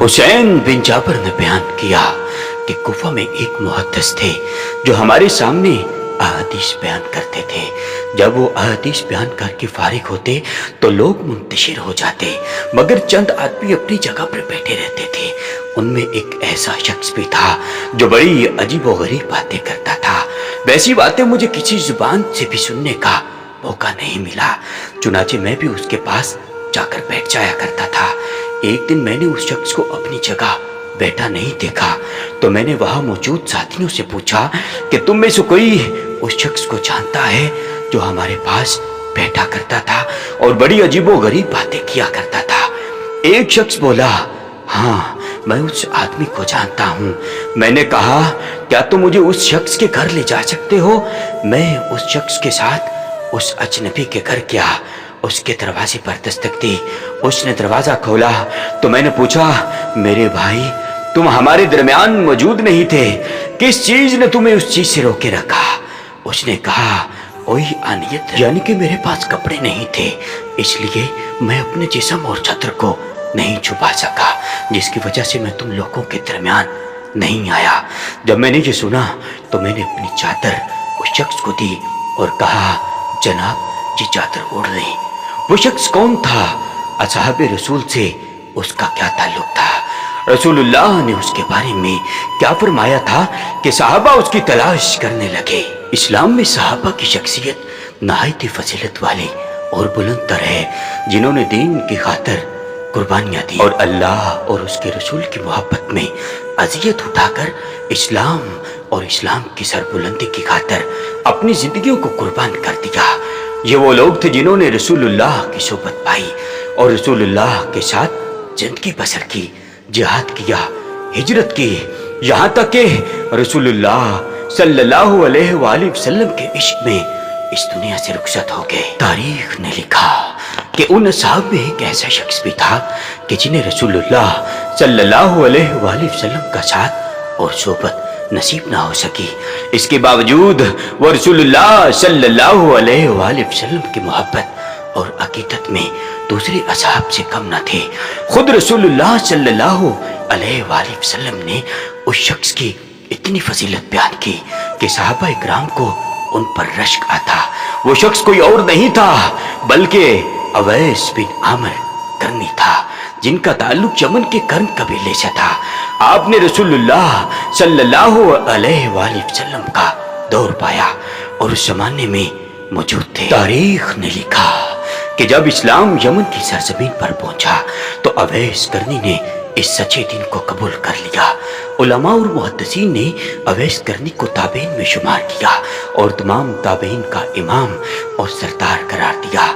حسین بن جابر نے بیان کیا کہ کوفہ میں ایک محدث تھے جو ہمارے سامنے احادیث بیان کرتے تھے۔ جب وہ احادیث بیان کر کے فارغ ہوتے تو لوگ منتشر ہو جاتے، مگر چند آدمی اپنی جگہ پر بیٹھے رہتے تھے۔ ان میں ایک ایسا شخص بھی تھا جو بڑی عجیب و غریب باتیں کرتا تھا۔ ویسی باتیں مجھے کسی زبان سے بھی سننے کا موقع نہیں ملا، چنانچہ میں بھی اس کے پاس جا کر بیٹھ جایا کرتا تھا۔ ایک دن میں نے اس شخص کو اپنی جگہ بیٹھا نہیں دیکھا تو میں نے وہاں موجود ساتھیوں سے پوچھا کہ تم میں سے کوئی اس شخص کو جانتا ہے جو ہمارے پاس بیٹھا کرتا تھا اور بڑی عجیب و غریب باتیں کیا کرتا تھا؟ ایک شخص بولا، ہاں میں اس آدمی کو جانتا ہوں۔ میں نے کہا، کیا تم مجھے اس شخص کے گھر لے جا سکتے ہو؟ میں اس شخص کے ساتھ اس اجنبی کے گھر گیا، اس کے دروازے پر دستک دی۔ اس نے دروازہ کھولا تو میں نے پوچھا، میرے بھائی تم ہمارے درمیان موجود نہیں تھے، کس چیز نے تمہیں اس چیز سے روکے رکھا؟ اس نے کہا، کوئی آنیت، یعنی کہ میرے پاس کپڑے نہیں تھے، اس لیے میں اپنے جسم اور چادر کو نہیں چھپا سکا، جس کی وجہ سے میں تم لوگوں کے درمیان نہیں آیا۔ جب میں نے یہ سنا تو میں نے اپنی چادر اس شخص کو دی اور کہا، جناب یہ چادر اوڑھ لیں۔ وہ شخص کون تھا؟ اصحاب رسول سے اس کا کیا تعلق تھا؟ رسول اللہ نے اس کے بارے میں کیا فرمایا تھا کہ صحابہ اس کی تلاش کرنے لگے؟ اسلام میں صحابہ کی شخصیت نہایت فضیلت والی اور بلند تر ہے، جنہوں نے دین کی خاطر قربانیاں دی اور اللہ اور اس کے رسول کی محبت میں اذیت اٹھا کر اسلام اور اسلام کی سربلندی کی خاطر اپنی زندگیوں کو قربان کر دیا۔ یہ وہ لوگ تھے جنہوں نے رسول اللہ کی صحبت پائی اور رسول اللہ کے ساتھ زندگی بسر کی، جہاد کیا، ہجرت کی، یہاں تک کہ رسول اللہ صلی اللہ علیہ وآلہ وسلم کے عشق میں اس دنیا سے رخصت ہو گئے۔ تاریخ نے لکھا کہ ان اصحاب میں ایک ایسا شخص بھی تھا کہ جنہیں رسول اللہ صلی اللہ علیہ وآلہ وسلم کا ساتھ اور صحبت نصیب نہ ہو سکی، اس کے باوجود وہ رسول اللہ صلی اللہ علیہ وآلہ وسلم کی محبت اور عقیدت میں دوسرے اصحاب سے کم نہ تھے۔ خود رسول اللہ صلی اللہ علیہ وآلہ وسلم نے اس شخص کی اتنی فضیلت بیان کی کہ صحابہ اکرام کو ان پر رشک آتا۔ وہ شخص کوئی اور نہیں تھا بلکہ اویس بن عامر کرنی تھا، جن کا تعلق یمن کے کرن قبیلے سے تھا۔ آپ نے رسول اللہ صلی اللہ علیہ وآلہ وسلم کا دور پایا اور اس زمانے میں موجود تھے۔ تاریخ نے لکھا کہ جب اسلام یمن کی سرزمین پر پہنچا تو اویس کرنی نے اس سچے دین کو قبول کر لیا۔ علماء اور محدثین نے اویس کرنی کو تابعین میں شمار کیا اور تمام تابعین کا امام اور سردار قرار دیا۔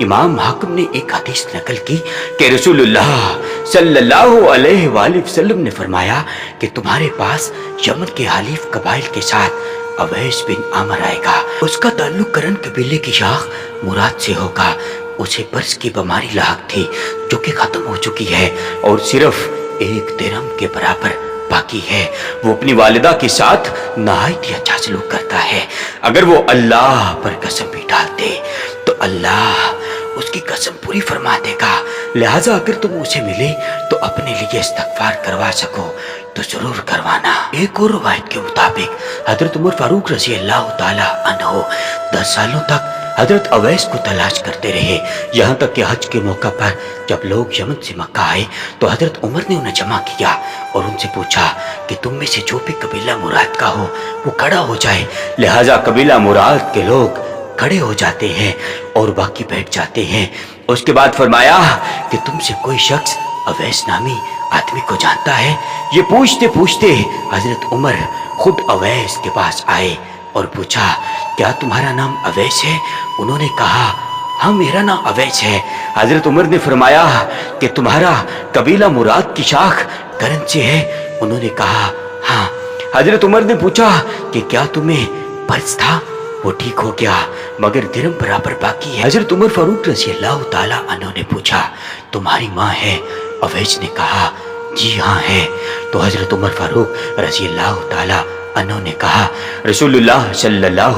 امام حاکم نے ایک حدیث نقل کی کہ رسول اللہ صلی اللہ علیہ وآلہ وسلم نے فرمایا کہ تمہارے پاس یمن کے حلیف قبائل کے ساتھ اویس بن عامر آئے گا، اس کا تعلق کرن قبیلے کی شاخ مراد سے ہوگا۔ اسے برس کی بیماری لاحق تھی جو کہ ختم ہو چکی ہے اور صرف 1 درہم کے برابر باقی ہے۔ وہ اپنی والدہ کے ساتھ نہایت ہی اچھا سلوک کرتا ہے، اگر وہ اللہ پر قسم بھی ڈالتے تو اللہ اس کی قسم پوری فرما دے گا، لہٰذا اگر تم اسے ملے تو اپنے لیے استغفار کروا سکو تو ضرور کروانا۔ ایک اور روایت کے مطابق حضرت عمر فاروق رضی اللہ تعالی عنہ 10 سالوں تک حضرت اویس کو تلاش کرتے رہے، یہاں تک کہ حج کے موقع پر جب لوگ یمن سے مکہ آئے تو حضرت عمر نے انہیں جمع کیا اور ان سے پوچھا کہ تم میں سے جو بھی قبیلہ مراد کا ہو وہ کھڑا ہو جائے، لہٰذا قبیلہ مراد کے لوگ کھڑے ہو جاتے ہیں اور باقی بیٹھ جاتے ہیں۔ اس کے بعد فرمایا کہ تم سے کوئی شخص اویس نامی آدمی کو جانتا ہے؟ یہ پوچھتے پوچھتے حضرت عمر خود اویس کے پاس آئے اور پوچھا، کیا تمہارا نام اویس ہے؟ انہوں نے کہا، ہاں میرا نام اویس ہے۔ حضرت عمر نے فرمایا کہ تمہارا قبیلہ مراد کی شاخ کرن سے ہے؟ انہوں نے کہا، ہاں۔ حضرت عمر نے پوچھا کہ کیا تمہیں برس تھا؟ وہ ٹھیک ہو گیا مگر درہم برابر باقی ہے۔ حضرت عمر فاروق رضی اللہ تعالی عنہ نے پوچھا، تمہاری ماں ہے؟ اویس نے کہا، جی ہاں ہے۔ تو حضرت عمر فاروق رضی اللہ تعالی عنہ نے کہا، رسول اللہ صلی اللہ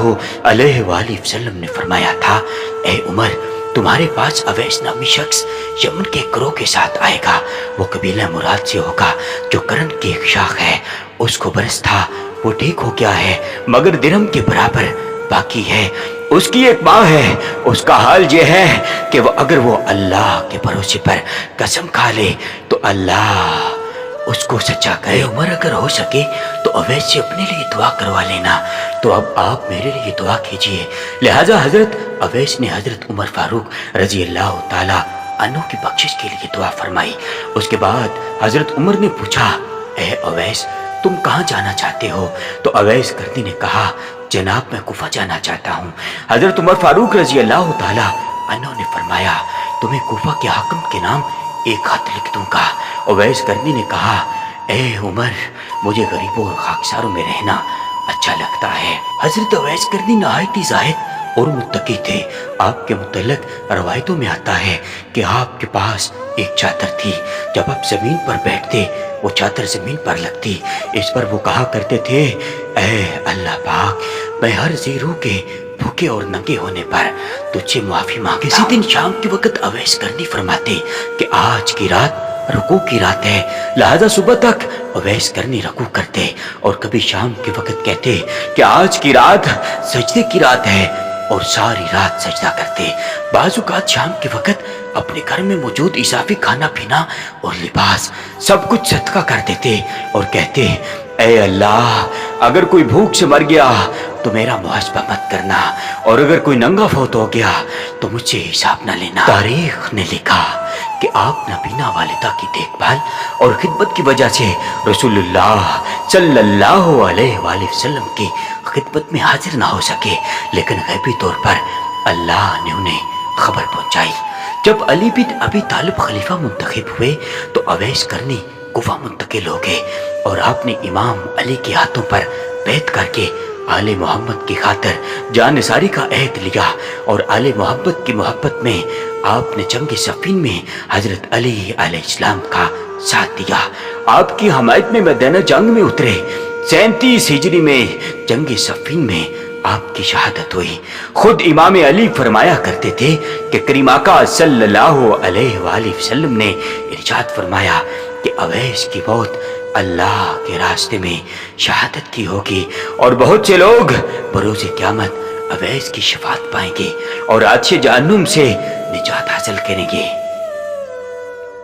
علیہ وآلہ وسلم نے فرمایا تھا، اے عمر تمہارے پاس اویس نامی شخص یمن کے گروہ کے ساتھ آئے گا۔ وہ قبیلہ مراد سے ہوگا جو کرن کی ایک شاخ ہے، اس کو برس تھا، وہ ٹھیک ہو گیا ہے مگر درہم کے برابر باقی ہے۔ اس کی ایک ماں ہے، اس کا حال یہ ہے کہ اگر وہ اللہ کے بھروسے پر قسم کھا لے تو اللہ اس کو سچا کرے۔ عمر اگر ہو سکے تو اویس سے اپنے لیے دعا کروا لینا، تو اب آپ میرے لیے دعا کیجئے۔ لہذا حضرت اویس نے حضرت عمر فاروق رضی اللہ تعالی عنہ کی بخشش کے لیے دعا فرمائی۔ اس کے بعد حضرت عمر نے پوچھا، اے اویس تم کہاں جانا چاہتے ہو؟ تو اویس کرنی نے کہا، جناب میں کوفہ جانا چاہتا ہوں۔ حضرت عمر فاروق رضی اللہ تعالی عنہ نے فرمایا، تمہیں کوفہ کے حاکم کے نام ایک خط لکھ دوں گا۔ اویس کرنی نے کہا، اے عمر مجھے غریبوں اور خاکساروں میں رہنا اچھا لگتا ہے۔ حضرت اویس کرنی نہایت ہی زاہد اور متقی تھے۔ آپ کے متعلق روایتوں میں آتا ہے کہ آپ کے پاس ایک چادر تھی، جب آپ زمین پر بیٹھتے وہ چادر زمین پر لگتی۔ اس پر وہ کہا کرتے تھے، اے اللہ پاک میں ہر زیرو کے بھوکے اور ننگے ہونے پر تجھ سے معافی مانگے۔ اسی دن شام کے وقت اویس کرنی فرماتے کہ آج کی رات رکوع کی رات ہے، لہذا صبح تک اویس کرنی رکوع کرتے، اور کبھی شام کے وقت کہتے کہ آج کی رات سجدے کی رات ہے، اور ساری رات سجدہ کرتے۔ بعض اوقات شام کے وقت اپنے گھر میں موجود اضافی کھانا پینا اور لباس سب کچھ صدقہ کر دیتے اور کہتے، اے اللہ اگر کوئی بھوک سے مر گیا تو میرا محاسبہ مت کرنا، اور اگر کوئی ننگا فوت ہو گیا تو مجھ سے حساب نہ لینا۔ تاریخ نے لکھا کہ آپ نابینا والدہ کی دیکھ بھال اور خدمت کی وجہ سے رسول اللہ صلی اللہ علیہ وآلہ وسلم کی خدمت میں حاضر نہ ہو سکے، لیکن غیبی طور پر اللہ نے انہیں خبر پہنچائی۔ جب علی بن ابی طالب خلیفہ منتخب ہوئے تو اویس کرنی کوفہ منتقل ہو گئے، اور آپ نے امام علی کے ہاتھوں پر بیعت کر کے آل محمد کی خاطر جان نثاری کا عہد لیا، اور آل محمد کی محبت میں آپ نے جنگ صفین میں حضرت علی علیہ السلام کا ساتھ دیا۔ آپ کی حمایت میں میدان جنگ میں اترے۔ 37 ہجری میں جنگ صفین میں آپ کی شہادت ہوئی۔ خود امام علی فرمایا کرتے تھے کہ کریم آقا صلی اللہ علیہ وآلہ وسلم نے ارشاد فرمایا کہ اویس کی موت اللہ کے راستے میں شہادت کی ہوگی، اور بہت سے لوگ بروز قیامت اویس کی شفاعت پائیں گے اور آتش جہنم سے نجات حاصل کریں گے۔